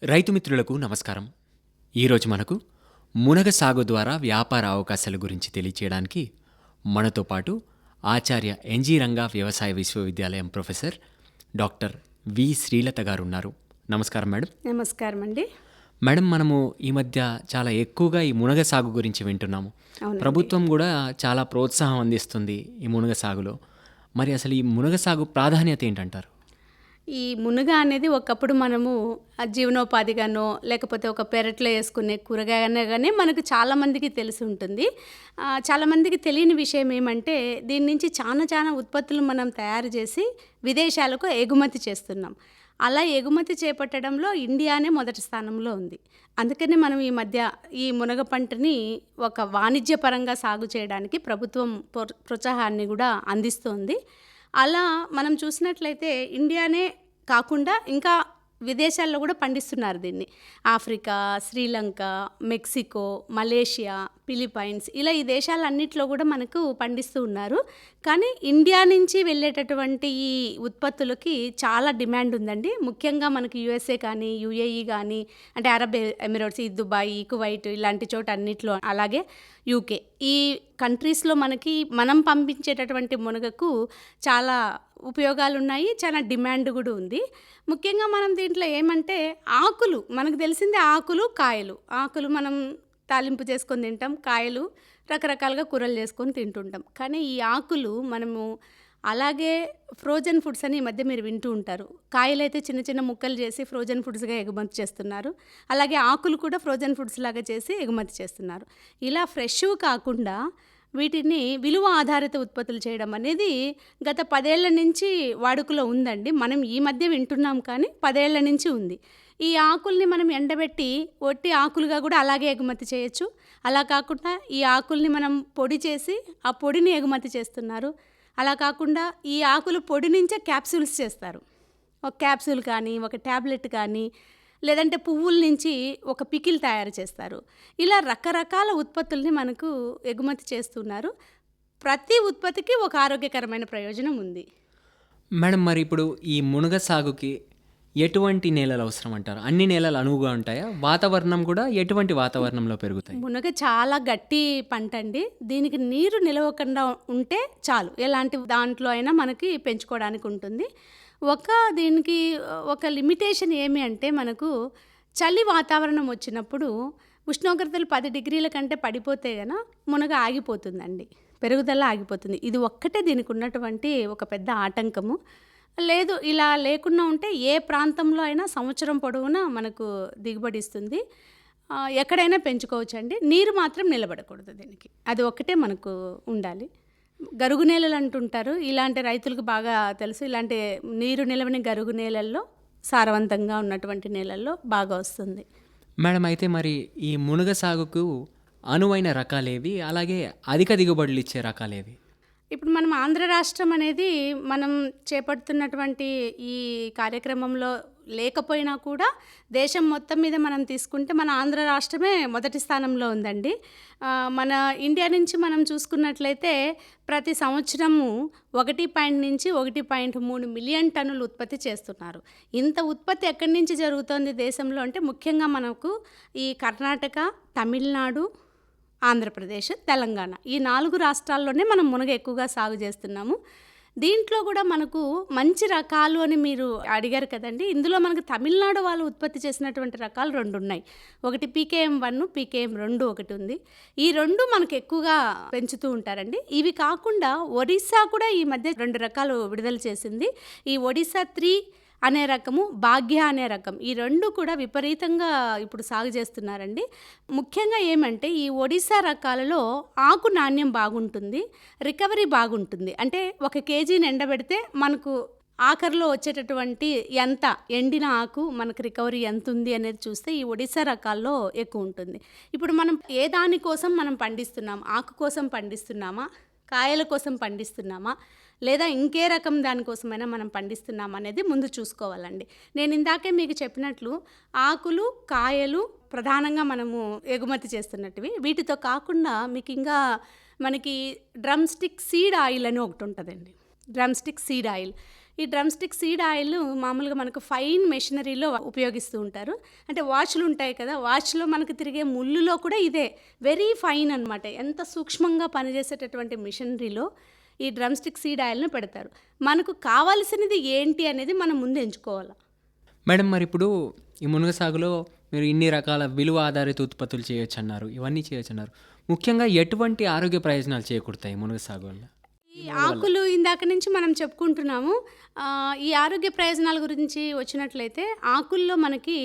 రైతు మిత్రులకు నమస్కారం. ఈరోజు మనకు మునగ సాగు ద్వారా వ్యాపార అవకాశాల గురించి తెలియచేయడానికి మనతో పాటు ఆచార్య ఎన్జి రంగా వ్యవసాయ విశ్వవిద్యాలయం ప్రొఫెసర్ డాక్టర్ వి శ్రీలత గారు ఉన్నారు. నమస్కారం మేడం. నమస్కారం అండి. మేడం, మనము ఈ మధ్య చాలా ఎక్కువగా ఈ మునగ సాగు గురించి వింటున్నాము. అవునండి. ప్రభుత్వం కూడా చాలా ప్రోత్సాహం అందిస్తుంది ఈ మునగ సాగులో. మరి అసలు ఈ మునగ సాగు ప్రాధాన్యత ఏంటంటారు? ఈ మునగ అనేది ఒకప్పుడు మనము జీవనోపాధిగానో లేకపోతే ఒక పెరట్లో వేసుకునే కూరగాయగానే మనకు చాలామందికి తెలిసి ఉంటుంది. చాలామందికి తెలియని విషయం ఏమంటే దీని నుంచి చాలా ఉత్పత్తులు మనం తయారు చేసి విదేశాలకు ఎగుమతి చేస్తున్నాం. అలా ఎగుమతి చేపట్టడంలో ఇండియానే మొదటి స్థానంలో ఉంది. అందుకని మనం ఈ మధ్య ఈ మునగ పంటని ఒక వాణిజ్యపరంగా సాగు చేయడానికి ప్రభుత్వం ప్రోత్సాహాన్ని కూడా అందిస్తోంది. అలా మనం చూసినట్లయితే ఇండియానే కాకుండా ఇంకా విదేశాల్లో కూడా పండిస్తున్నారు దీన్ని. Africa, Sri Lanka, Mexico, Malaysia, Philippines ఇలా ఈ దేశాలన్నింటిలో కూడా మనకు పండిస్తూ ఉన్నారు. కానీ ఇండియా నుంచి వెళ్ళేటటువంటి ఈ ఉత్పత్తులకి చాలా డిమాండ్ ఉందండి. ముఖ్యంగా మనకి యుఎస్ఏ కానీ యుఏఈ కానీ అంటే అరబ్ ఎమిరేట్స్, ఈ దుబాయ్, కువైట్ ఇలాంటి చోట అన్నిట్లో, అలాగే యూకే, ఈ కంట్రీస్లో మనం పంపించేటటువంటి మునగకు చాలా ఉపయోగాలు ఉన్నాయి, చాలా డిమాండ్ కూడా ఉంది. ముఖ్యంగా మనం దీంట్లో ఏమంటే ఆకులు, మనకు తెలిసిందే ఆకులు, కాయలు. ఆకులు మనం తాలింపు చేసుకొని తింటాం, కాయలు రకరకాలుగా కూరలు చేసుకొని తింటుంటాం. కానీ ఈ ఆకులు మనము అలాగే ఫ్రోజన్ ఫుడ్స్ అని ఈ మధ్య మీరు వింటూ ఉంటారు. కాయలు అయితే చిన్న చిన్న ముక్కలు చేసి ఫ్రోజన్ ఫుడ్స్గా ఎగుమతి చేస్తున్నారు. అలాగే ఆకులు కూడా ఫ్రోజన్ ఫుడ్స్ లాగా చేసి ఎగుమతి చేస్తున్నారు. ఇలా ఫ్రెష్ కాకుండా వీటిని విలువ ఆధారిత ఉత్పత్తులు చేయడం అనేది గత 10 ఏళ్ల నుంచి వాడుకలో ఉందండి. మనం ఈ మధ్య వింటున్నాం కానీ 10 ఏళ్ల నుంచి ఉంది. ఈ ఆకుల్ని మనం ఎండబెట్టి ఒట్టి ఆకులుగా కూడా అలాగే ఎగుమతి చేయొచ్చు. అలా కాకుండా ఈ ఆకుల్ని మనం పొడి చేసి ఆ పొడిని ఎగుమతి చేస్తున్నారు. అలా కాకుండా ఈ ఆకులు పొడి నుంచే క్యాప్సూల్స్ చేస్తారు. ఒక క్యాప్సూల్ కానీ ఒక ట్యాబ్లెట్ కానీ లేదంటే పువ్వుల నుంచి ఒక పికిల్ తయారు చేస్తారు. ఇలా రకరకాల ఉత్పత్తుల్ని మనకు ఎగుమతి చేస్తున్నారు. ప్రతి ఉత్పత్తికి ఒక ఆరోగ్యకరమైన ప్రయోజనం ఉంది. మేడం, మరి ఇప్పుడు ఈ మునగ సాగుకి ఎటువంటి నేలలు అవసరం అంటారు? అన్ని నేలలు అనువుగా ఉంటాయా? వాతావరణం కూడా ఎటువంటి వాతావరణంలో పెరుగుతాయి? మునగ చాలా గట్టి పంట అండి. దీనికి నీరు నిలవకుండా ఉంటే చాలు, ఎలాంటి దాంట్లో అయినా మనకి పెంచుకోవడానికి ఉంటుంది. దీనికి ఒక లిమిటేషన్ ఏమి అంటే మనకు చలి వాతావరణం వచ్చినప్పుడు ఉష్ణోగ్రతలు 10 డిగ్రీల కంటే పడిపోతే గన మునగ ఆగిపోతుందండి, పెరుగుదల ఆగిపోతుంది. ఇది ఒక్కటే దీనికి ఉన్నటువంటి ఒక పెద్ద ఆటంకము. లేదు, ఇలా లేకుండా ఉంటే ఏ ప్రాంతంలో అయినా సంవత్సరం పొడవునా మనకు దిగుబడి ఇస్తుంది. ఎక్కడైనా పెంచుకోవచ్చండి. నీరు మాత్రం నిలబడకూడదు దీనికి, అది ఒక్కటే మనకు ఉండాలి. గరుగు నేలలు అంటుంటారు, ఇలాంటి రైతులకు బాగా తెలుసు. ఇలాంటి నీరు నిలవని గరుగు నేలల్లో, సారవంతంగా ఉన్నటువంటి నేలల్లో బాగా వస్తుంది. మేడం, అయితే మరి ఈ మునగ సాగుకు అనువైన రకాలేవి, అలాగే అధిక దిగుబడులు ఇచ్చే రకాలేవి? ఇప్పుడు మనం ఆంధ్ర రాష్ట్రం అనేది మనం చేపడుతున్నటువంటి ఈ కార్యక్రమంలో లేకపోయినా కూడా దేశం మొత్తం మీద మనం తీసుకుంటే మన ఆంధ్ర రాష్ట్రమే మొదటి స్థానంలో ఉందండి. మన ఇండియా నుంచి మనం చూసుకున్నట్లయితే ప్రతి సంవత్సరము 1 నుంచి 1.3 మిలియన్ టన్నులు ఉత్పత్తి చేస్తున్నారు. ఇంత ఉత్పత్తి ఎక్కడి నుంచి జరుగుతోంది దేశంలో అంటే ముఖ్యంగా మనకు ఈ కర్ణాటక, తమిళనాడు, ఆంధ్రప్రదేశ్, తెలంగాణ ఈ 4 రాష్ట్రాల్లోనే మనం మునగ ఎక్కువగా సాగు చేస్తున్నాము. దీంట్లో కూడా మనకు మంచి రకాలు అని మీరు అడిగారు కదండి. ఇందులో మనకు తమిళనాడు వాళ్ళు ఉత్పత్తి చేసినటువంటి రకాలు 2 ఉన్నాయి. ఒకటి PKM1, PKM2 ఒకటి ఉంది. ఈ 2 మనకు ఎక్కువగా పెంచుతూ ఉంటారండి. ఇవి కాకుండా ఒడిశా కూడా ఈ మధ్య 2 రకాలు విడుదల చేసింది. ఈ ఒడిశా 3 అనే రకము, భాగ్య అనే రకం, ఈ 2 కూడా విపరీతంగా ఇప్పుడు సాగు చేస్తున్నారండి. ముఖ్యంగా ఏమంటే ఈ ఒడిశా రకాలలో ఆకు నాణ్యం బాగుంటుంది, రికవరీ బాగుంటుంది. అంటే 1 కేజీని ఎండబెడితే మనకు ఆఖరిలో వచ్చేటటువంటి ఎండిన ఆకు మనకు రికవరీ ఎంత ఉంది అనేది చూస్తే ఈ ఒడిశా రకాల్లో ఎక్కువ ఉంటుంది. ఇప్పుడు మనం ఏ దానికోసం మనం పండిస్తున్నాం, ఆకు కోసం పండిస్తున్నామా, కాయల కోసం పండిస్తున్నామా, లేదా ఇంకే రకం దానికోసమైనా మనం పండిస్తున్నామా అనేది ముందు చూసుకోవాలండి. నేను ఇందాకే మీకు చెప్పినట్లు ఆకులు, కాయలు ప్రధానంగా మనము ఎగుమతి చేస్తున్నట్టువి. వీటితో కాకుండా మీకు ఇంకా మనకి డ్రమ్ స్టిక్ సీడ్ ఆయిల్ అని ఒకటి ఉంటుందండి. డ్రమ్ స్టిక్ సీడ్ ఆయిల్ ఈ డ్రమ్ స్టిక్ సీడ్ ఆయిల్ మామూలుగా మనకు ఫైన్ మెషినరీలో ఉపయోగిస్తూ ఉంటారు. అంటే వాచ్లు ఉంటాయి కదా, వాచ్లో మనకు తిరిగే ముళ్ళులో కూడా ఇదే వెరీ ఫైన్ అనమాట. ఎంత సూక్ష్మంగా పనిచేసేటటువంటి మిషనరీలో ఈ డ్రమ్ స్టిక్ సీడ్ ఆయిల్ను పెడతారు. మనకు కావాల్సినది ఏంటి అనేది మనం ముందు ఎంచుకోవాలి. మేడం, మరి ఇప్పుడు ఈ మునగ సాగులో మీరు ఇన్ని రకాల విలువ ఆధారిత ఉత్పత్తులు చేయొచ్చు అన్నారు, ఇవన్నీ చేయొచ్చు అన్నారు. ముఖ్యంగా ఎటువంటి ఆరోగ్య ప్రయోజనాలు చేకూరుతాయి మునగ సాగు వల్ల? ఈ ఆకులు ఇందాక నుంచి మనం చెప్పుకుంటున్నాము. ఈ ఆరోగ్య ప్రయోజనాల గురించి వచ్చినట్లయితే ఆకుల్లో మనకి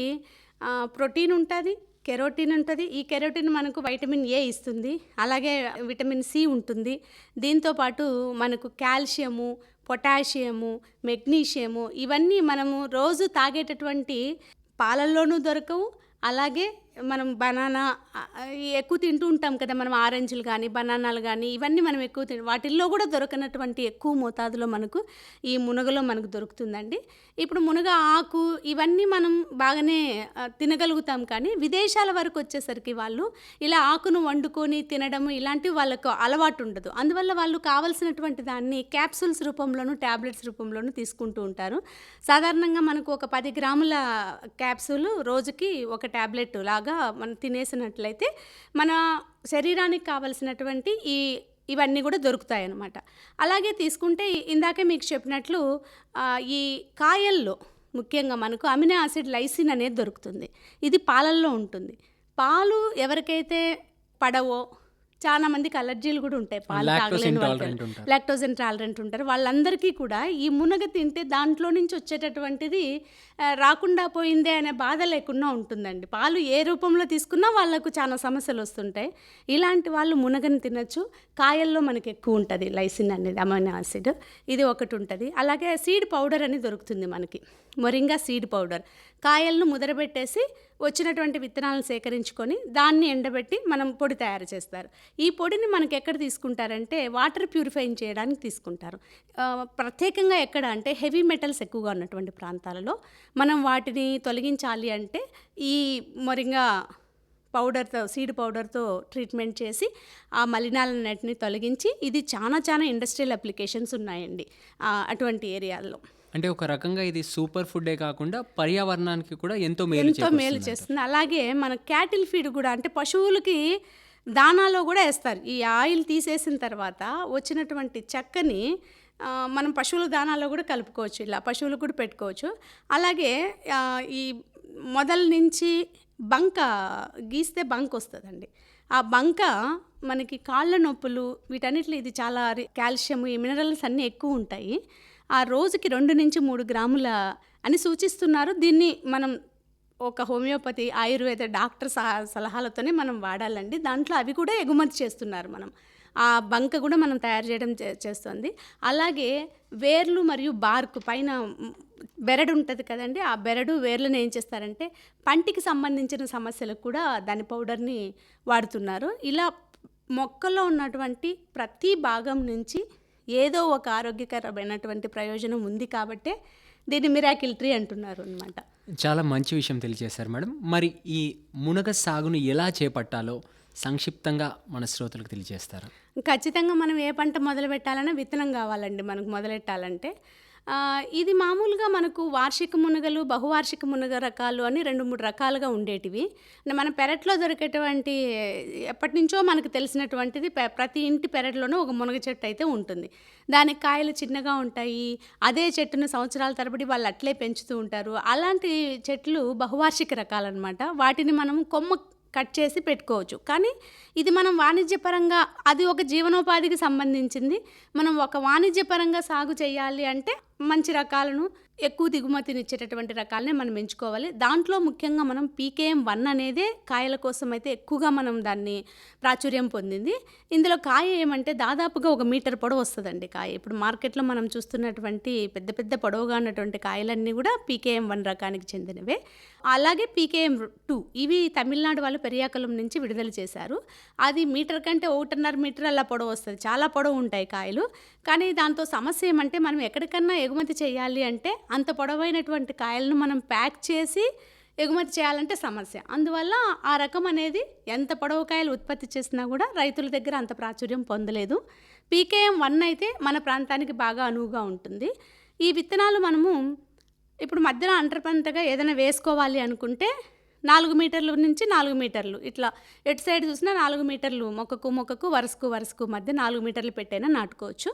ప్రోటీన్ ఉంటుంది, కెరోటిన్ ఉంటుంది. ఈ కెరోటిన్ మనకు వైటమిన్ ఏ ఇస్తుంది, అలాగే విటమిన్ సి ఉంటుంది. దీంతోపాటు మనకు కాల్షియము, పొటాషియము, మెగ్నీషియము ఇవన్నీ మనము రోజు తాగేటటువంటి పాలల్లోనూ దొరకవు. అలాగే మనం బనానా ఎక్కువ తింటూ ఉంటాం కదా, మనం ఆరెంజ్లు కానీ బనానాలు కానీ ఇవన్నీ మనం ఎక్కువ వాటిల్లో కూడా దొరకనటువంటి ఎక్కువ మోతాదులో మనకు ఈ మునగలో మనకు దొరుకుతుందండి. ఇప్పుడు మునగ ఆకు ఇవన్నీ మనం బాగానే తినగలుగుతాం, కానీ విదేశాల వరకు వచ్చేసరికి వాళ్ళు ఇలా ఆకును వండుకొని తినడము ఇలాంటివి వాళ్ళకు అలవాటు ఉండదు. అందువల్ల వాళ్ళు కావలసినటువంటి దాన్ని క్యాప్సూల్స్ రూపంలోను ట్యాబ్లెట్స్ రూపంలోను తీసుకుంటూ ఉంటారు. సాధారణంగా మనకు ఒక 10 గ్రాముల క్యాప్సూల్ రోజుకి ఒక ట్యాబ్లెట్ లాగా మనం తినేసినట్లయితే మన శరీరానికి కావలసినటువంటి ఇవన్నీ కూడా దొరుకుతాయి అన్నమాట. అలాగే తీసుకుంటే ఇందాకే మీకు చెప్పినట్లు ఈ కాయల్లో ముఖ్యంగా మనకు అమినో యాసిడ్ లైసిన్ అనేది దొరుకుతుంది. ఇది పాలల్లో ఉంటుంది. పాలు ఎవరికైతే పడవో, చాలా మందికి అలర్జీలు కూడా ఉంటాయి, పాలు తాగలేని వాళ్ళు, లాక్టోజ్ ఇంటాలరెంట్ ఉంటారు. వాళ్ళందరికీ కూడా ఈ మునగ తింటే దాంట్లో నుంచి వచ్చేటటువంటిది రాకుండా పోయిందే అనే బాధ లేకుండా ఉంటుందండి. పాలు ఏ రూపంలో తీసుకున్నా వాళ్ళకు చాలా సమస్యలు వస్తుంటాయి. ఇలాంటి వాళ్ళు మునగని తినచ్చు. కాయల్లో మనకి ఎక్కువ ఉంటుంది లైసిన్ అనేది, అమైనో యాసిడ్, ఇది ఒకటి ఉంటుంది. అలాగే సీడ్ పౌడర్ అని దొరుకుతుంది మనకి, మొరింగా సీడ్ పౌడర్. కాయలను ముదరబెట్టేసి వచ్చినటువంటి విత్తనాలను సేకరించుకొని దాన్ని ఎండబెట్టి మనం పొడి తయారు చేస్తారు. ఈ పొడిని మనకి ఎక్కడ తీసుకుంటారంటే వాటర్ ప్యూరిఫైయింగ్ చేయడానికి తీసుకుంటారు. ప్రత్యేకంగా ఎక్కడ అంటే హెవీ మెటల్స్ ఎక్కువగా ఉన్నటువంటి ప్రాంతాలలో మనం వాటిని తొలగించాలి అంటే ఈ మొరింగా పౌడర్తో, సీడ్ పౌడర్తో ట్రీట్మెంట్ చేసి ఆ మలినాలన్నిటిని తొలగించి, ఇది చాలా ఇండస్ట్రియల్ అప్లికేషన్స్ ఉన్నాయండి అటువంటి ఏరియాల్లో. అంటే ఒక రకంగా ఇది సూపర్ ఫుడ్డే కాకుండా పర్యావరణానికి కూడా ఎంతో మేలు చేస్తుంది. అలాగే మన క్యాటిల్ ఫీడ్ కూడా, అంటే పశువులకి దానాలో కూడా వేస్తారు. ఈ ఆయిల్ తీసేసిన తర్వాత వచ్చినటువంటి చెక్కని మనం పశువుల దానాలో కూడా కలుపుకోవచ్చు, ఇలా పశువులకు కూడా పెట్టుకోవచ్చు. అలాగే ఈ మొదల నుంచి బంక గీస్తే బంక్ వస్తుందండి. ఆ బంక మనకి కాళ్ళ నొప్పులు వీటన్నిటిలో ఇది చాలా కాల్షియం, ఈ మినరల్స్ అన్నీ ఎక్కువ ఉంటాయి. ఆ రోజుకి 2 నుంచి 3 గ్రాముల అని సూచిస్తున్నారు. దీన్ని మనం ఒక హోమియోపతి, ఆయుర్వేద డాక్టర్ సలహాలతోనే మనం వాడాలండి. దాంట్లో అవి కూడా ఎగుమతి చేస్తున్నారు. మనం ఆ బంక కూడా మనం తయారు చేయడం చేస్తుంది. అలాగే వేర్లు మరియు బార్కు పైన బెరడు ఉంటుంది కదండి, ఆ బెరడు వేర్లను ఏం చేస్తారంటే పంటికి సంబంధించిన సమస్యలకు కూడా దాని పౌడర్ని వాడుతున్నారు. ఇలా మొక్కలో ఉన్నటువంటి ప్రతి భాగం నుంచి ఏదో ఒక ఆరోగ్యకరమైనటువంటి ప్రయోజనం ఉంది కాబట్టే దీన్ని మిరాకిల్ ట్రీ అంటున్నారు అన్నమాట. చాలా మంచి విషయం తెలియజేశారు మేడం. మరి ఈ మునగ సాగును ఎలా చేపట్టాలో సంక్షిప్తంగా మన శ్రోతలకు తెలియజేస్తారా? ఖచ్చితంగా మనం ఏ పంట మొదలు పెట్టాలన్నా విత్తనం కావాలండి మనకు మొదలెట్టాలంటే. ఇది మామూలుగా మనకు వార్షిక మునగలు, బహువార్షిక మునగ రకాలు అని 2-3 రకాలుగా ఉండేటివి. మన పెరట్లో దొరికేటువంటి ఎప్పటి నుంచో మనకు తెలిసినటువంటిది ప్రతి ఇంటి పెరట్లోనూ ఒక మునగ చెట్టు అయితే ఉంటుంది. దానికి కాయలు చిన్నగా ఉంటాయి. అదే చెట్టును సంవత్సరాల తరబడి వాళ్ళు అట్లే పెంచుతూ ఉంటారు. అలాంటి చెట్లు బహువార్షిక రకాలన్నమాట. వాటిని మనం కొమ్మ కట్ చేసి పెట్టుకోవచ్చు. కానీ ఇది మనం వాణిజ్యపరంగా, అది ఒక జీవనోపాధికి సంబంధించింది. మనం ఒక వాణిజ్యపరంగా సాగు చేయాలి అంటే మంచి రకాలను, ఎక్కువ దిగుమతినిచ్చేటటువంటి రకాలనే మనం ఎంచుకోవాలి. దాంట్లో ముఖ్యంగా మనం PKM1 అనేదే కాయల కోసం అయితే ఎక్కువగా మనం దాన్ని ప్రాచుర్యం పొందింది. ఇందులో కాయ ఏమంటే దాదాపుగా 1 మీటర్ పొడవు వస్తుందండి కాయ. ఇప్పుడు మార్కెట్లో మనం చూస్తున్నటువంటి పెద్ద పెద్ద పొడవుగా ఉన్నటువంటి కాయలన్నీ కూడా PKM1 రకానికి చెందినవే. అలాగే PKM2 ఇవి తమిళనాడు వాళ్ళు పెరియాకులం నుంచి విడుదల చేశారు. అది మీటర్ కంటే 1.5 మీటర్ అలా పొడవు వస్తుంది. చాలా పొడవు ఉంటాయి కాయలు. కానీ దాంతో సమస్య ఏమంటే మనం ఎక్కడికన్నా ఎగుమతి చేయాలి అంటే అంత పొడవైనటువంటి కాయలను మనం ప్యాక్ చేసి ఎగుమతి చేయాలంటే సమస్య. అందువల్ల ఆ రకం అనేది ఎంత పొడవు కాయలు ఉత్పత్తి చేసినా కూడా రైతుల దగ్గర అంత ప్రాచుర్యం పొందలేదు. PKM1 అయితే మన ప్రాంతానికి బాగా అనువుగా ఉంటుంది. ఈ విత్తనాలు మనము ఇప్పుడు మధ్యలో అంటర్ పంటగా ఏదైనా వేసుకోవాలి అనుకుంటే 4 మీటర్ల నుంచి 4 మీటర్లు ఇట్లా ఎటు సైడ్ చూసినా 4 మీటర్లు మొక్కకు వరుసకు మధ్య 4 మీటర్లు పెట్టైనా నాటుకోవచ్చు.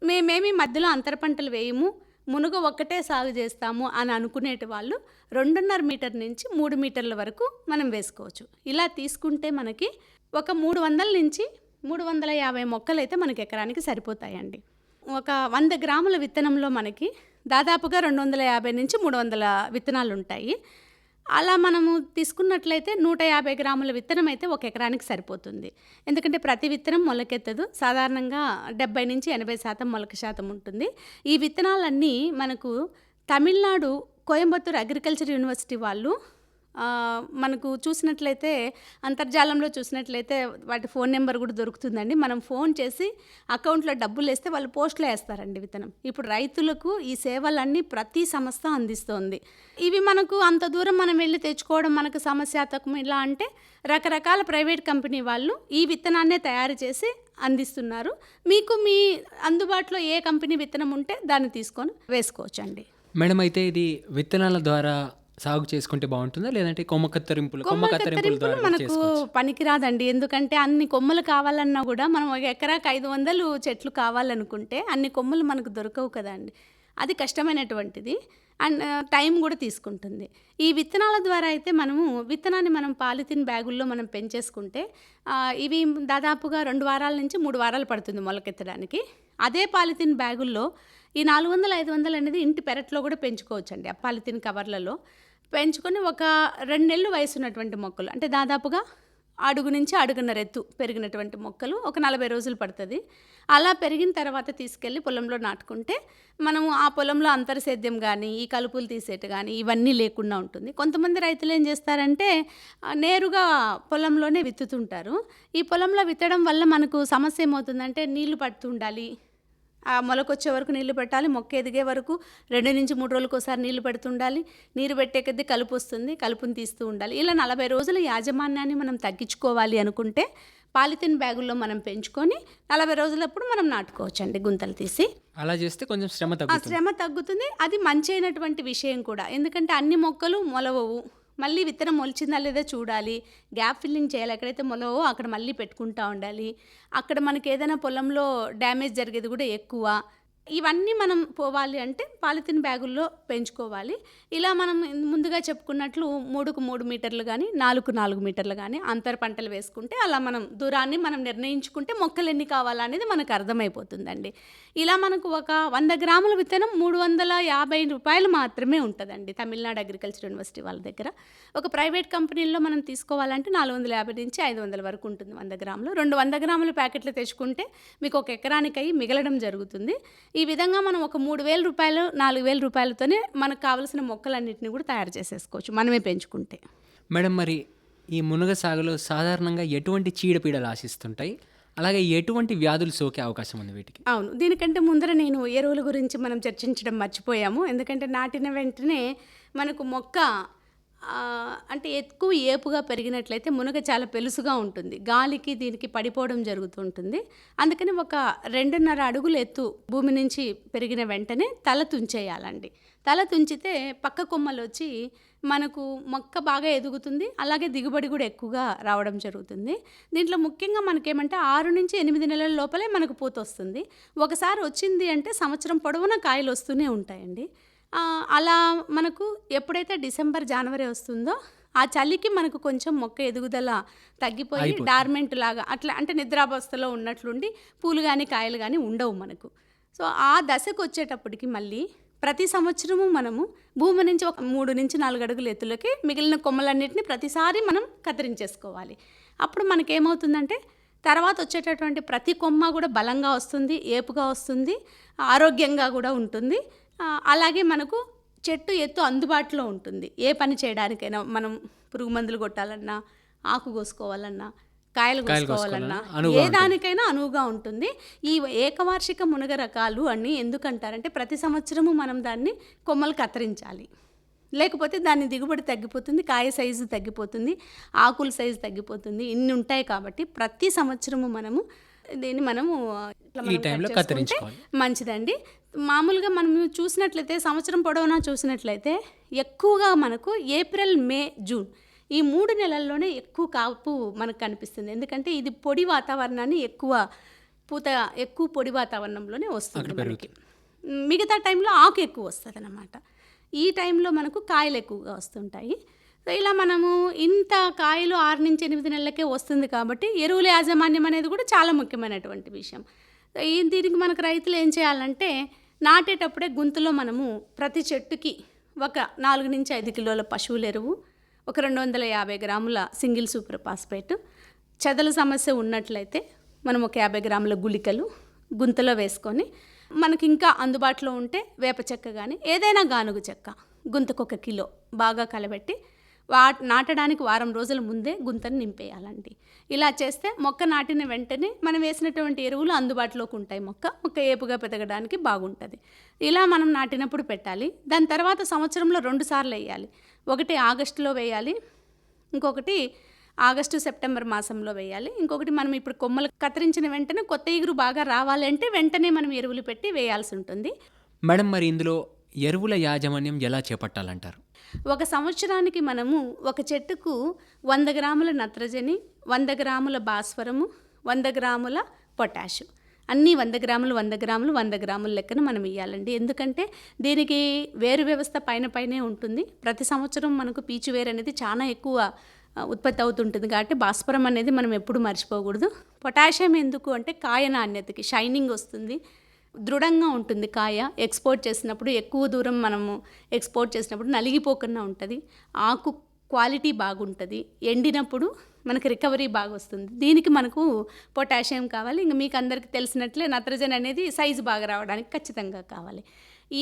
మేమేమి మధ్యలో అంతర పంటలు వేయము, మునగ ఒక్కటే సాగు చేస్తాము అని అనుకునేటి వాళ్ళు 2.5 మీటర్ నుంచి 3 మీటర్ల వరకు మనం వేసుకోవచ్చు. ఇలా తీసుకుంటే మనకి ఒక 300 నుంచి 350 మొక్కలైతే మనకి ఎకరానికి సరిపోతాయండి. ఒక 100 గ్రాముల విత్తనంలో మనకి దాదాపుగా 250 నుంచి 300 విత్తనాలు ఉంటాయి. అలా మనము తీసుకున్నట్లయితే 150 గ్రాముల విత్తనం అయితే ఒక ఎకరానికి సరిపోతుంది. ఎందుకంటే ప్రతి విత్తనం మొలకెత్తదు. సాధారణంగా 70 నుంచి 80% మొలక శాతం ఉంటుంది. ఈ విత్తనాలన్నీ మనకు తమిళనాడు కోయంబత్తూర్ అగ్రికల్చర్ యూనివర్సిటీ వాళ్ళు మనకు చూసినట్లయితే అంతర్జాలంలో చూసినట్లయితే వాటి ఫోన్ నెంబర్ కూడా దొరుకుతుందండి. మనం ఫోన్ చేసి అకౌంట్లో డబ్బులు వేస్తే వాళ్ళు పోస్ట్లో వేస్తారండి విత్తనం. ఇప్పుడు రైతులకు ఈ సేవలన్నీ ప్రతి సంస్థ అందిస్తోంది. ఇవి మనకు అంత దూరం మనం వెళ్ళి తెచ్చుకోవడం మనకు సమస్యాత్మకం. ఇలా అంటే రకరకాల ప్రైవేట్ కంపెనీ వాళ్ళు ఈ విత్తనాన్నే తయారు చేసి అందిస్తున్నారు. మీకు మీ అందుబాటులో ఏ కంపెనీ విత్తనం ఉంటే దాన్ని తీసుకొని వేసుకోవచ్చండి. మేడం, అయితే ఇది విత్తనాల ద్వారా సాగు చేసుకుంటే బాగుంటుందా, లేదంటే కొమ్మ కత్తిరింపులు ద్వారా మనకు పనికిరాదండి. ఎందుకంటే అన్ని కొమ్మలు కావాలన్నా కూడా మనం ఒక ఎకరాకి 500 చెట్లు కావాలనుకుంటే అన్ని కొమ్మలు మనకు దొరకవు కదండి. అది కష్టమైనటువంటిది అండ్ టైం కూడా తీసుకుంటుంది. ఈ విత్తనాల ద్వారా అయితే విత్తనాన్ని మనం పాలిథిన్ బ్యాగుల్లో మనం పెంచేసుకుంటే ఇవి దాదాపుగా 2 వారాల నుంచి 3 వారాలు పడుతుంది మొలకెత్తడానికి. అదే పాలిథిన్ బ్యాగుల్లో ఈ 400-500 అనేది ఇంటి పెరట్లో కూడా పెంచుకోవచ్చండి. ఆ పాలిథిన్ కవర్లలో పెంచుకొని ఒక 2 నెలలు వయసు ఉన్నటువంటి మొక్కలు, అంటే దాదాపుగా అడుగు నుంచి అడుగున్నర ఎత్తు పెరిగినటువంటి మొక్కలు ఒక 40 రోజులు పడుతుంది. అలా పెరిగిన తర్వాత తీసుకెళ్ళి పొలంలో నాటుకుంటే మనము ఆ పొలంలో అంతర్సేద్యం కానీ ఈ కలుపులు తీసేట కానీ ఇవన్నీ లేకుండా ఉంటుంది. కొంతమంది రైతులు ఏం చేస్తారంటే నేరుగా పొలంలోనే విత్తుతుంటారు. ఈ పొలంలో విత్తడం వల్ల మనకు సమస్య ఏమవుతుందంటే నీళ్లు పడుతుండాలి, ఆ మొలకొచ్చే వరకు నీళ్లు పెట్టాలి, మొక్క ఎదిగే వరకు 2 నుంచి 3 రోజులకు ఒకసారి నీళ్లు పెడుతుండాలి. నీరు పెట్టే కొద్దీ కలుపు వస్తుంది, కలుపుని తీస్తూ ఉండాలి. ఇలా 40 రోజుల యాజమాన్యాన్ని మనం తగ్గించుకోవాలి అనుకుంటే పాలిథిన్ బ్యాగుల్లో మనం పెంచుకొని 40 రోజులప్పుడు మనం నాటుకోవచ్చండి గుంతలు తీసి. అలా చేస్తే కొంచెం శ్రమ తగ్గుతుంది. అది మంచి అయినటువంటి విషయం కూడా. ఎందుకంటే అన్ని మొక్కలు మొలవవు, మళ్ళీ విత్తనం మొలిచిందా లేదా చూడాలి, గ్యాప్ ఫిల్లింగ్ చేయాలి. ఎక్కడైతే మొలవో అక్కడ మళ్ళీ పెట్టుకుంటూ ఉండాలి. అక్కడ మనకి ఏదైనా పొలంలో డ్యామేజ్ జరిగేది కూడా ఎక్కువ. ఇవన్నీ మనం పోవాలి అంటే పాలిథిన్ బ్యాగుల్లో పెంచుకోవాలి. ఇలా మనం ముందుగా చెప్పుకున్నట్లు 3కు 3 మీటర్లు కానీ 4కు 4 మీటర్లు కానీ అంతర పంటలు వేసుకుంటే అలా మనం దూరాన్ని మనం నిర్ణయించుకుంటే మొక్కలు ఎన్ని కావాలనేది మనకు అర్థమైపోతుందండి. ఇలా మనకు ఒక 100 గ్రాముల విత్తనం 350 రూపాయలు మాత్రమే ఉంటుందండి తమిళనాడు అగ్రికల్చర్ యూనివర్సిటీ వాళ్ళ దగ్గర. ఒక ప్రైవేట్ కంపెనీల్లో మనం తీసుకోవాలంటే 450 నుంచి 500 వరకు ఉంటుంది 100 గ్రాములు. 200 గ్రాముల ప్యాకెట్లు తెచ్చుకుంటే మీకు ఒక ఎకరానికి మిగలడం జరుగుతుంది. ఈ విధంగా మనం ఒక 3,000 రూపాయలు 4,000 రూపాయలతోనే మనకు కావలసిన మొక్కలన్నింటినీ కూడా తయారు చేసేసుకోవచ్చు మనమే పెంచుకుంటే. మేడం, మరి ఈ మునగ సాగులో సాధారణంగా ఎటువంటి చీడపీడలు ఆశిస్తుంటాయి, అలాగే ఎటువంటి వ్యాధులు సోకే అవకాశం ఉంది వీటికి? అవును, దీనికంటే ముందర నేను ఎరువుల గురించి మనం చర్చించడం మర్చిపోయాము. ఎందుకంటే నాటిన వెంటనే మనకు మొక్క అంటే ఎక్కువ ఏపుగా పెరిగినట్లయితే మునగ చాలా పెలుసుగా ఉంటుంది, గాలికి దీనికి పడిపోవడం జరుగుతుంటుంది. అందుకని ఒక 2.5 అడుగులు ఎత్తు భూమి నుంచి పెరిగిన వెంటనే తల తుంచేయాలండి. తల తుంచితే పక్క కొమ్మలు వచ్చి మనకు మొక్క బాగా ఎదుగుతుంది, అలాగే దిగుబడి కూడా ఎక్కువగా రావడం జరుగుతుంది. దీంట్లో ముఖ్యంగా మనకేమంటే 6 నుంచి 8 నెలల లోపలే మనకు పూత వస్తుంది. ఒకసారి వచ్చింది అంటే సంవత్సరం పొడవునా కాయలు వస్తూనే ఉంటాయండి. అలా మనకు ఎప్పుడైతే డిసెంబర్ జనవరి వస్తుందో ఆ చలికి మనకు కొంచెం మొక్క ఎదుగుదల తగ్గిపోయి డార్మెంట్ లాగా అట్లా అంటే నిద్రావస్థలో ఉన్నట్లుండి పూలు కానీ కాయలు కానీ ఉండవు మనకు. సో ఆ దశకు వచ్చేటప్పటికి మళ్ళీ ప్రతి సంవత్సరము మనము భూమి నుంచి ఒక 3 నుంచి 4 అడుగుల ఎత్తులకి మిగిలిన కొమ్మలన్నింటినీ ప్రతిసారి మనం కత్తిరించేసుకోవాలి. అప్పుడు మనకేమవుతుందంటే తర్వాత వచ్చేటటువంటి ప్రతి కొమ్మ కూడా బలంగా వస్తుంది, ఏపుగా వస్తుంది, ఆరోగ్యంగా కూడా ఉంటుంది. అలాగే మనకు చెట్టు ఎత్తు అందుబాటులో ఉంటుంది. ఏ పని చేయడానికైనా మనం పురుగు మందులు కొట్టాలన్నా, ఆకు కోసుకోవాలన్నా, కాయలు కోసుకోవాలన్నా ఏ దానికైనా అనువుగా ఉంటుంది. ఈ ఏకవార్షిక మునగ రకాలు అని ఎందుకంటారంటే ప్రతి సంవత్సరము మనం దాన్ని కొమ్మలు కత్తిరించాలి, లేకపోతే దాని దిగుబడి తగ్గిపోతుంది, కాయ సైజు తగ్గిపోతుంది, ఆకుల సైజు తగ్గిపోతుంది. ఇన్ని ఉంటాయి కాబట్టి ప్రతి సంవత్సరము దీన్ని మనము ఇట్లా ఈ మనం టైంలో కట్ చేసుకుంటే కత్తిరించుకోవాలి. మంచిదండి. మామూలుగా మనం చూసినట్లయితే సంవత్సరం పొడవునా చూసినట్లయితే ఎక్కువగా మనకు ఏప్రిల్, మే, జూన్ ఈ 3 నెలల్లోనే ఎక్కువ కాపు మనకు కనిపిస్తుంది. ఎందుకంటే ఇది పొడి వాతావరణాన్ని ఎక్కువ పొడి వాతావరణంలోనే వస్తుంది అక్కడ మనకి. మిగతా టైంలో ఆకు ఎక్కువ వస్తదనమాట. ఈ టైంలో మనకు కాయలు ఎక్కువగా వస్తుంటాయి. సో ఇలా మనము ఇంత కాయలు 6-8 నెలలకే వస్తుంది కాబట్టి ఎరువుల యాజమాన్యం అనేది కూడా చాలా ముఖ్యమైనటువంటి విషయం. సో దీనికి మనకు రైతులు ఏం చేయాలంటే నాటేటప్పుడే గుంతలో మనము ప్రతి చెట్టుకి ఒక 4-5 కిలోల పశువుల ఎరువు, ఒక 250 గ్రాముల సింగిల్ సూపర్ ఫాస్ఫేట్, చెదల సమస్య ఉన్నట్లయితే మనం ఒక 50 గ్రాముల గుళికలు గుంతలో వేసుకొని, మనకి ఇంకా అందుబాటులో ఉంటే వేప చెక్క కానీ ఏదైనా గానుగ చెక్క గుంతకు 1 కిలో బాగా కలబెట్టి నాటడానికి వారం రోజుల ముందే గుంతను నింపేయాలండి. ఇలా చేస్తే మొక్క నాటిన వెంటనే మనం వేసినటువంటి ఎరువులు అందుబాటులోకి ఉంటాయి. మొక్క ఏపుగా పెరగడానికి బాగుంటుంది. ఇలా మనం నాటినప్పుడు పెట్టాలి. దాని తర్వాత సంవత్సరంలో 2 సార్లు వేయాలి. ఒకటి ఆగస్టులో వేయాలి, ఇంకొకటి ఆగస్టు సెప్టెంబర్ మాసంలో వేయాలి. ఇంకొకటి మనం ఇప్పుడు కొమ్మలు కత్తిరించిన వెంటనే కొత్త ఇగురు బాగా రావాలి అంటే వెంటనే మనం ఎరువులు పెట్టి వేయాల్సి ఉంటుంది. మేడం, మరి ఇందులో ఎరువుల యాజమాన్యం ఎలా చేపట్టాలంటారు? ఒక సంవత్సరానికి మనము ఒక చెట్టుకు 100 గ్రాముల నత్రజని, 100 గ్రాముల భాస్వరము, 100 గ్రాముల పొటాషు అన్నీ 100 గ్రాములు 100 గ్రాములు 100 గ్రాముల లెక్కన మనం ఇవ్వాలండి. ఎందుకంటే దీనికి వేరు వ్యవస్థ పైనే ఉంటుంది. ప్రతి సంవత్సరం మనకు పీచు వేరు అనేది చాలా ఎక్కువ ఉత్పత్తి అవుతుంటుంది కాబట్టి భాస్వరం అనేది మనం ఎప్పుడు మర్చిపోకూడదు. పొటాషియం ఎందుకు అంటే కాయ నాణ్యతకి షైనింగ్ వస్తుంది, దృఢంగా ఉంటుంది కాయ. ఎక్స్పోర్ట్ చేసినప్పుడు ఎక్కువ దూరం మనము ఎక్స్పోర్ట్ చేసినప్పుడు నలిగిపోకుండా ఉంటుంది. ఆకు క్వాలిటీ బాగుంటుంది. ఎండినప్పుడు మనకి రికవరీ బాగా వస్తుంది. దీనికి మనకు పొటాషియం కావాలి. ఇంకా మీకు అందరికీ తెలిసినట్లే నత్రజని అనేది సైజు బాగా రావడానికి ఖచ్చితంగా కావాలి.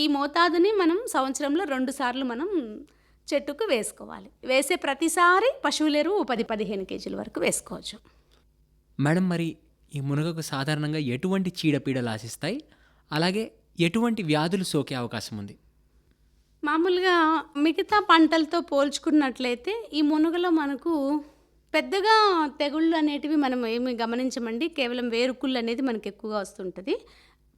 ఈ మోతాదుని మనం సంవత్సరంలో 2 సార్లు మనం చెట్టుకు వేసుకోవాలి. వేసే ప్రతిసారి పశువుల ఎరువు 10-15 కేజీల వరకు వేసుకోవచ్చు. మేడం, మరి ఈ మునగకు సాధారణంగా ఎటువంటి చీడపీడలు ఆశిస్తాయి, అలాగే ఎటువంటి వ్యాధులు సోకే అవకాశం ఉంది? మామూలుగా మిగతా పంటలతో పోల్చుకున్నట్లయితే ఈ మునగలో మనకు పెద్దగా తెగుళ్ళు అనేటివి మనం ఏమి గమనించమండి. కేవలం వేరుకుళ్ళు అనేది మనకు ఎక్కువగా వస్తుంటుంది.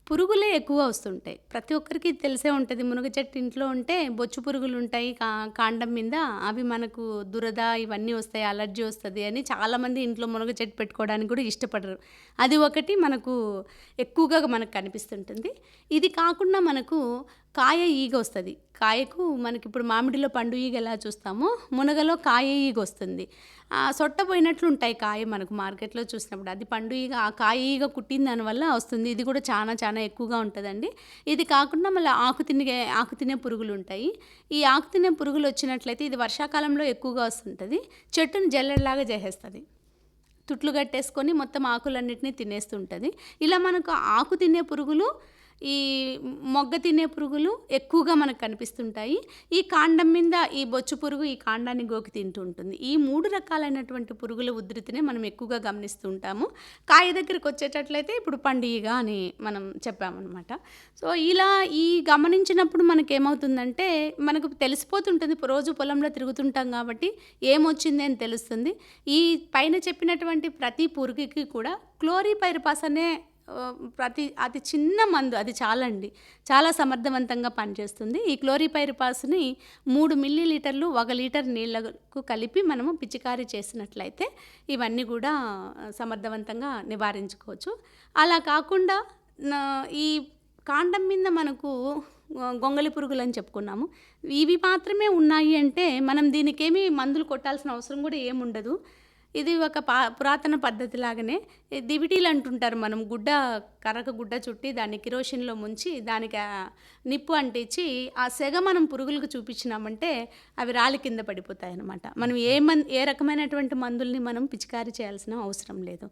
పురుగులే ఎక్కువ వస్తుంటాయి. ప్రతి ఒక్కరికి తెలిసే ఉంటుంది. మునగ చెట్టు ఇంట్లో ఉంటే బొచ్చు పురుగులు ఉంటాయి కాండం మీద. అవి మనకు దురద ఇవన్నీ వస్తాయి, అలర్జీ వస్తుంది అని చాలామంది ఇంట్లో మునగ చెట్టు పెట్టుకోవడానికి కూడా ఇష్టపడరు. అది ఒకటి మనకు ఎక్కువగా మనకు కనిపిస్తుంటుంది. ఇది కాకుండా మనకు కాయ ఈగ వస్తుంది. కాయకు మనకి ఇప్పుడు మామిడిలో పండు ఈగ ఎలా చూస్తామో మునగలో కాయ ఈగ వస్తుంది. సొట్టపోయినట్లు ఉంటాయి కాయ మనకు మార్కెట్లో చూసినప్పుడు. అది పండు ఈగ, ఆ కాయ ఈగ కుట్టిన దానివల్ల వస్తుంది. ఇది కూడా చాలా ఎక్కువగా ఉంటుందండి. ఇది కాకుండా మళ్ళీ ఆకు తినే పురుగులు ఉంటాయి. ఈ ఆకు తినే పురుగులు వచ్చినట్లయితే ఇది వర్షాకాలంలో ఎక్కువగా వస్తుంటుంది. చెట్టును జల్లెడలాగా చేసేస్తుంది. తుట్లు కట్టేసుకొని మొత్తం ఆకులన్నిటినీ తినేస్తుంటుంది. ఇలా మనకు ఆకు తినే పురుగులు, ఈ మొగ్గ తినే పురుగులు ఎక్కువగా మనకు కనిపిస్తుంటాయి. ఈ కాండం మీద ఈ బొచ్చు పురుగు ఈ కాండాన్ని గోకి తింటూ ఉంటుంది. ఈ 3 రకాలైనటువంటి పురుగుల ఉధృతిని మనం ఎక్కువగా గమనిస్తూ ఉంటాము. కాయ దగ్గరికి వచ్చేటట్లయితే ఇప్పుడు పండుగ అని మనం చెప్పామన్నమాట. సో ఇలా ఈ గమనించినప్పుడు మనకేమవుతుందంటే మనకు తెలిసిపోతుంటుంది. రోజు పొలంలో తిరుగుతుంటాం కాబట్టి ఏమొచ్చింది అని తెలుస్తుంది. ఈ పైన చెప్పినటువంటి ప్రతి పురుగుకి కూడా క్లోరిపైరిపాస్ అనే అతి చిన్న మందు, అది చాలా సమర్థవంతంగా పనిచేస్తుంది. ఈ క్లోరిపైరిపాస్ని 3 మిల్లీలీటర్లు 1 లీటర్ నీళ్లకు కలిపి మనము పిచికారీ చేసినట్లయితే ఇవన్నీ కూడా సమర్థవంతంగా నివారించుకోవచ్చు. అలా కాకుండా ఈ కాండం మీద మనకు గొంగళి పురుగులు అని చెప్పుకున్నాము. ఇవి మాత్రమే ఉన్నాయి అంటే మనం దీనికేమీ మందులు కొట్టాల్సిన అవసరం కూడా ఏముండదు. ఇది ఒక పురాతన పద్ధతి లాగానే దివిటీలు అంటుంటారు. మనం కర్రక గుడ్డ చుట్టి దాన్ని కిరోసిన్లో ముంచి దానికి నిప్పు అంటించి ఆ సెగ మనం పురుగులకు చూపించినామంటే అవి రాలి కింద పడిపోతాయి అన్నమాట. మనం ఏ రకమైనటువంటి మందుల్ని మనం పిచికారీ చేయాల్సిన అవసరం లేదు.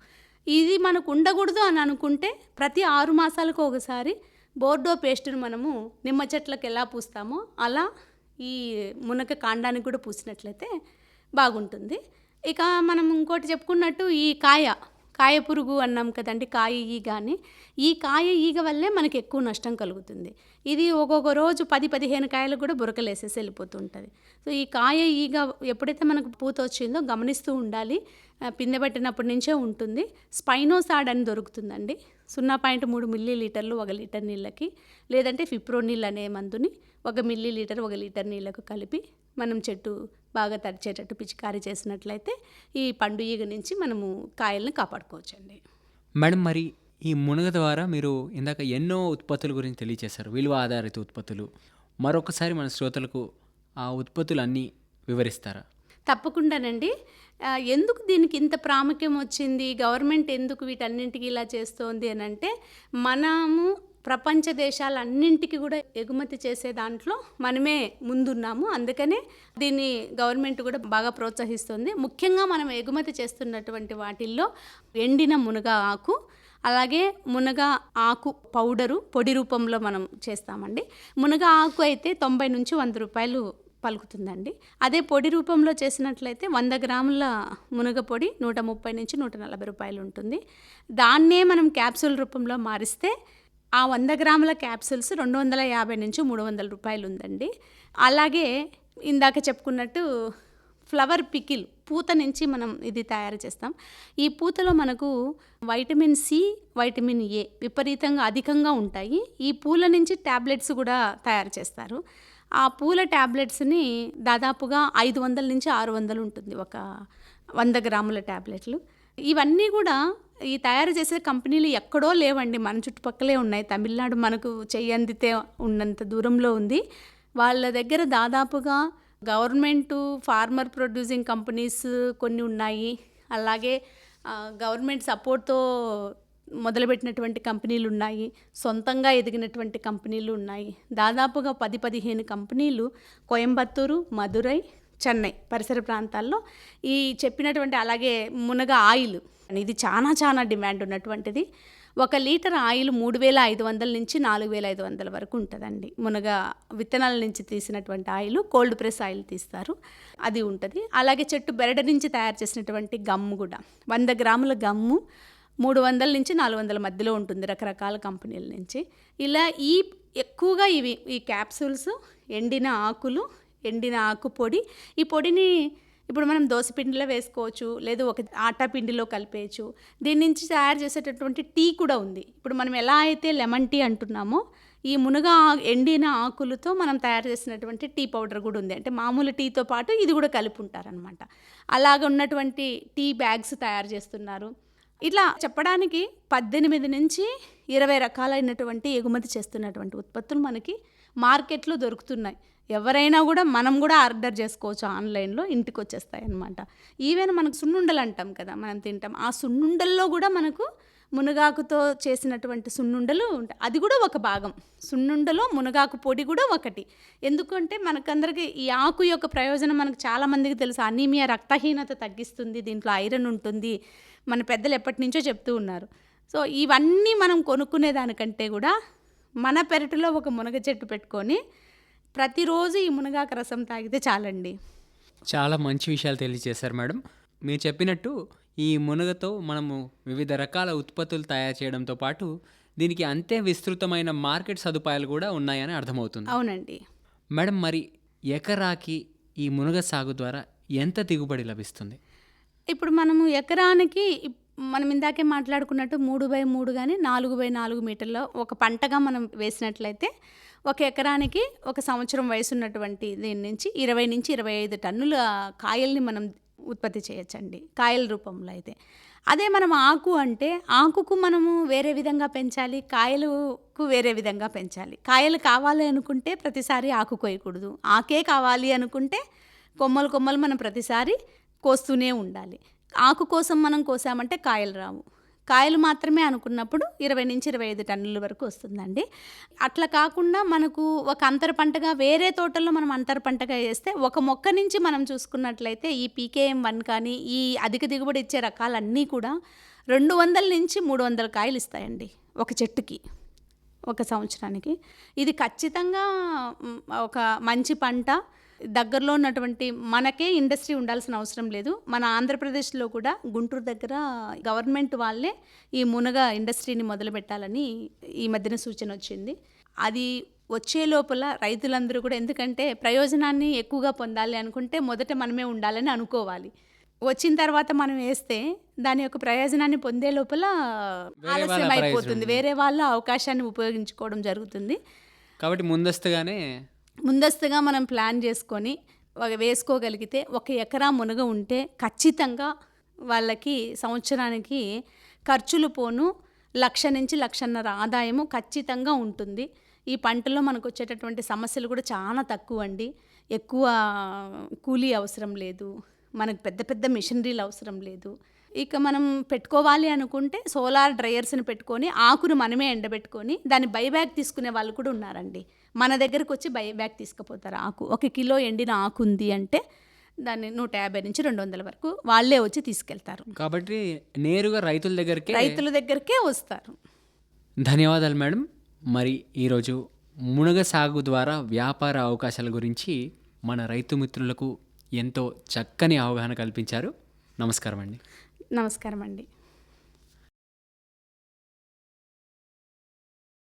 ఇది మనకు ఉండకూడదు అని అనుకుంటే ప్రతి 6 మాసాలకు ఒకసారి బోర్డో పేస్టును మనము నిమ్మ చెట్లకు ఎలా పూస్తామో అలా ఈ మునగ కాండానికి కూడా పూసినట్లయితే బాగుంటుంది. ఇక మనం ఇంకోటి చెప్పుకున్నట్టు ఈ కాయ కాయ పురుగు అన్నాం కదండి, కాయ ఈగ అని. ఈ కాయ ఈగ వల్లే మనకి ఎక్కువ నష్టం కలుగుతుంది. ఇది ఒక్కొక్క రోజు 10-15 కాయలు కూడా బురకలేసేసి వెళ్ళిపోతూ ఉంటుంది. సో ఈ కాయ ఈగ ఎప్పుడైతే మనకు పూత వచ్చిందో గమనిస్తూ ఉండాలి. పిందె పట్టినప్పటి నుంచే ఉంటుంది. స్పైనోసాడ్ అని దొరుకుతుందండి. 0.3 మిల్లీలీటర్లు 1 లీటర్ నీళ్ళకి, లేదంటే ఫిప్రోనిల్ అనే మందుని 1 మిల్లీలీటర్ 1 లీటర్ నీళ్ళకు కలిపి మనం చెట్టు బాగా తడిచేటట్టు పిచికారీ చేసినట్లయితే ఈ పండు ఈగ నుంచి మనము కాయలను కాపాడుకోవచ్చండి. మేడం, మరి ఈ మునగ ద్వారా మీరు ఇందాక ఎన్నో ఉత్పత్తుల గురించి తెలియచేశారు, విలువ ఆధారిత ఉత్పత్తులు. మరొకసారి మన శ్రోతలకు ఆ ఉత్పత్తులు అన్నీ వివరిస్తారా? తప్పకుండానండి. ఎందుకు దీనికి ఇంత ప్రాముఖ్యం వచ్చింది, గవర్నమెంట్ ఎందుకు వీటన్నింటికి ఇలా చేస్తోంది అని అంటే, మనము ప్రపంచ దేశాలన్నింటికి కూడా ఎగుమతి చేసే దాంట్లో మనమే ముందున్నాము. అందుకనే దీన్ని గవర్నమెంట్ కూడా బాగా ప్రోత్సహిస్తుంది. ముఖ్యంగా మనం ఎగుమతి చేస్తున్నటువంటి వాటిల్లో ఎండిన మునగ ఆకు, అలాగే మునగ ఆకు పౌడరు పొడి రూపంలో మనం చేస్తామండి. మునగ ఆకు అయితే 90 నుంచి 100 రూపాయలు పలుకుతుందండి. అదే పొడి రూపంలో చేసినట్లయితే 100 గ్రాముల మునగ పొడి 130 నుంచి 140 రూపాయలు ఉంటుంది. దాన్నే మనం క్యాప్సూల్ రూపంలో మారిస్తే ఆ 100 గ్రాముల క్యాప్సూల్స్ 250 నుంచి 300 రూపాయలు ఉందండి. అలాగే ఇందాక చెప్పుకున్నట్టు ఫ్లవర్ పికిల్, పూత నుంచి మనం ఇది తయారు చేస్తాం. ఈ పూతలో మనకు వైటమిన్ సి, వైటమిన్ ఏ విపరీతంగా అధికంగా ఉంటాయి. ఈ పూల నుంచి ట్యాబ్లెట్స్ కూడా తయారు చేస్తారు. ఆ పూల ట్యాబ్లెట్స్ని దాదాపుగా 500 నుంచి 600 ఉంటుంది ఒక 100 గ్రాముల ట్యాబ్లెట్లు. ఇవన్నీ కూడా ఈ తయారు చేసే కంపెనీలు ఎక్కడో లేవండి, మన చుట్టుపక్కలే ఉన్నాయి. తమిళనాడు మనకు చెయ్యందితే ఉన్నంత దూరంలో ఉంది. వాళ్ళ దగ్గర దాదాపుగా గవర్నమెంటు, ఫార్మర్ ప్రొడ్యూసింగ్ కంపెనీస్ కొన్ని ఉన్నాయి. అలాగే గవర్నమెంట్ సపోర్ట్తో మొదలుపెట్టినటువంటి కంపెనీలు ఉన్నాయి, సొంతంగా ఎదిగినటువంటి కంపెనీలు ఉన్నాయి. దాదాపుగా 10-15 కంపెనీలు కోయంబత్తూరు, మదురై, చెన్నై పరిసర ప్రాంతాల్లో ఈ చెప్పినటువంటి, అలాగే మునగ ఆయిల్ ఇది చాలా డిమాండ్ ఉన్నటువంటిది. 1 లీటర్ ఆయిల్ 3500 నుంచి 4500 వరకు ఉంటుందండి. మునగ విత్తనాల నుంచి తీసినటువంటి ఆయిల్, కోల్డ్ ప్రెస్ ఆయిల్ తీస్తారు, అది ఉంటుంది. అలాగే చెట్టు బెరడు నుంచి తయారు చేసినటువంటి గమ్ము కూడా 100 గ్రాముల గమ్ము 300 నుంచి 400 మధ్యలో ఉంటుంది రకరకాల కంపెనీల నుంచి. ఇలా ఎక్కువగా ఈ క్యాప్సూల్స్, ఎండిన ఆకులు, ఎండిన ఆకు పొడి, ఈ పొడిని ఇప్పుడు మనం దోసపిండిలో వేసుకోవచ్చు, లేదు ఒక ఆటా పిండిలో కలిపేయచ్చు. దీని నుంచి తయారు చేసేటటువంటి టీ కూడా ఉంది. ఇప్పుడు మనం ఎలా అయితే లెమన్ టీ అంటున్నామో, ఈ మునగ ఎండిన ఆకులతో మనం తయారు చేసినటువంటి టీ పౌడర్ కూడా ఉంది. అంటే మామూలు టీతో పాటు ఇది కూడా కలిపి ఉంటారనమాట. అలాగ ఉన్నటువంటి టీ బ్యాగ్స్ తయారు చేస్తున్నారు. ఇట్లా చెప్పడానికి 18 నుంచి 20 రకాలైనటువంటి ఎగుమతి చేస్తున్నటువంటి ఉత్పత్తులు మనకి మార్కెట్లో దొరుకుతున్నాయి. ఎవరైనా కూడా మనం కూడా ఆర్డర్ చేసుకోవచ్చు, ఆన్లైన్లో ఇంటికి వచ్చేస్తాయి అన్నమాట. ఈవెన్ మనకు సున్నుండలు అంటాం కదా, మనం తింటాం. ఆ సున్నుండల్లో కూడా మనకు మునగాకుతో చేసినటువంటి సున్నుండలు ఉంటాయి. అది కూడా ఒక భాగం. సున్నుండలో మునగాకు పొడి కూడా ఒకటి. ఎందుకంటే మనకందరికీ ఈ ఆకు యొక్క ప్రయోజనం మనకు చాలామందికి తెలుసు. అనీమియా, రక్తహీనత తగ్గిస్తుంది, దీంట్లో ఐరన్ ఉంటుంది, మన పెద్దలు ఎప్పటి నుంచో చెప్తూ ఉన్నారు. సో ఇవన్నీ మనం కొనుక్కునే దానికంటే కూడా మన పెరటిలో ఒక మునగ చెట్టు పెట్టుకొని ప్రతిరోజు ఈ మునగాకు రసం తాగితే చాలండి. చాలా మంచి విషయాలు తెలియజేశారు మేడం. మీరు చెప్పినట్టు ఈ మునగతో మనము వివిధ రకాల ఉత్పత్తులు తయారు చేయడంతో పాటు దీనికి అంతే విస్తృతమైన మార్కెట్ సదుపాయాలు కూడా ఉన్నాయని అర్థమవుతుంది. అవునండి మేడం, మరి ఎకరాకి ఈ మునగ సాగు ద్వారా ఎంత దిగుబడి లభిస్తుంది? ఇప్పుడు మనము ఎకరానికి మనం ఇందాకే మాట్లాడుకున్నట్టు 3x3 కానీ 4x4 మీటర్ల ఒక పంటగా మనం వేసినట్లయితే ఒక ఎకరానికి ఒక సంవత్సరం వయసు ఉన్నటువంటి దీని నుంచి 20 నుంచి 25 టన్నుల కాయల్ని మనం ఉత్పత్తి చేయొచ్చండి, కాయల రూపంలో అయితే. అదే మనం ఆకు అంటే ఆకుకు మనము వేరే విధంగా పెంచాలి, కాయలకు వేరే విధంగా పెంచాలి. కాయలు కావాలి అనుకుంటే ప్రతిసారి ఆకు కోయకూడదు, ఆకే కావాలి అనుకుంటే కొమ్మలు మనం ప్రతిసారి కోస్తూనే ఉండాలి. ఆకు కోసం మనం కోసామంటే కాయలు రావు. కాయలు మాత్రమే అనుకున్నప్పుడు 20 నుంచి 25 టన్నుల వరకు వస్తుందండి. అట్లా కాకుండా మనకు ఒక అంతర పంటగా వేరే తోటల్లో మనం అంతర పంటగా వేస్తే ఒక మొక్క నుంచి మనం చూసుకున్నట్లయితే ఈ PKM1 కానీ ఈ అధిక దిగుబడి ఇచ్చే రకాలన్నీ కూడా 200 నుంచి 300 కాయలు ఇస్తాయండి ఒక చెట్టుకి ఒక సంవత్సరానికి. ఇది ఖచ్చితంగా ఒక మంచి పంట. దగ్గరలో ఉన్నటువంటి మనకే ఇండస్ట్రీ ఉండాల్సిన అవసరం లేదు. మన ఆంధ్రప్రదేశ్లో కూడా గుంటూరు దగ్గర గవర్నమెంట్ వాళ్ళే ఈ మునగ ఇండస్ట్రీని మొదలుపెట్టాలని ఈ మధ్యన సూచన వచ్చింది. అది వచ్చే లోపల రైతులందరూ కూడా, ఎందుకంటే ప్రయోజనాన్ని ఎక్కువగా పొందాలి అనుకుంటే మొదట మనమే ఉండాలని అనుకోవాలి. వచ్చిన తర్వాత మనం వేస్తే దాని యొక్క ప్రయోజనాన్ని పొందే లోపల ఆలస్యం అయిపోతుంది. వేరే వాళ్ళ అవకాశాన్ని ఉపయోగించుకోవడం జరుగుతుంది. కాబట్టి ముందస్తుగా మనం ప్లాన్ చేసుకొని వేసుకోగలిగితే 1 ఎకరా మునగ ఉంటే ఖచ్చితంగా వాళ్ళకి సంవత్సరానికి ఖర్చులు పోను 1,00,000 నుంచి 1,50,000 ఆదాయము ఖచ్చితంగా ఉంటుంది. ఈ పంటలో మనకు వచ్చేటటువంటి సమస్యలు కూడా చాలా తక్కువ అండి. ఎక్కువ కూలీ అవసరం లేదు, మనకు పెద్ద పెద్ద మిషనరీలు అవసరం లేదు. ఇక మనం పెట్టుకోవాలి అనుకుంటే సోలార్ డ్రయర్స్ని పెట్టుకొని ఆకును మనమే ఎండబెట్టుకొని దాన్ని బైబ్యాక్ తీసుకునే వాళ్ళు కూడా ఉన్నారండి. మన దగ్గరకు వచ్చి బైబ్యాక్ తీసుకుపోతారు. ఆకు 1 కిలో ఎండిన ఆకు ఉంది అంటే దాన్ని 150 నుంచి 200 వరకు వాళ్ళే వచ్చి తీసుకెళ్తారు. కాబట్టి నేరుగా రైతుల దగ్గరకే వస్తారు. ధన్యవాదాలు మేడం. మరి ఈరోజు మునగ సాగు ద్వారా వ్యాపార అవకాశాల గురించి మన రైతు మిత్రులకు ఎంతో చక్కని అవగాహన కల్పించారు. నమస్కారం అండి. నమస్కారం అండి.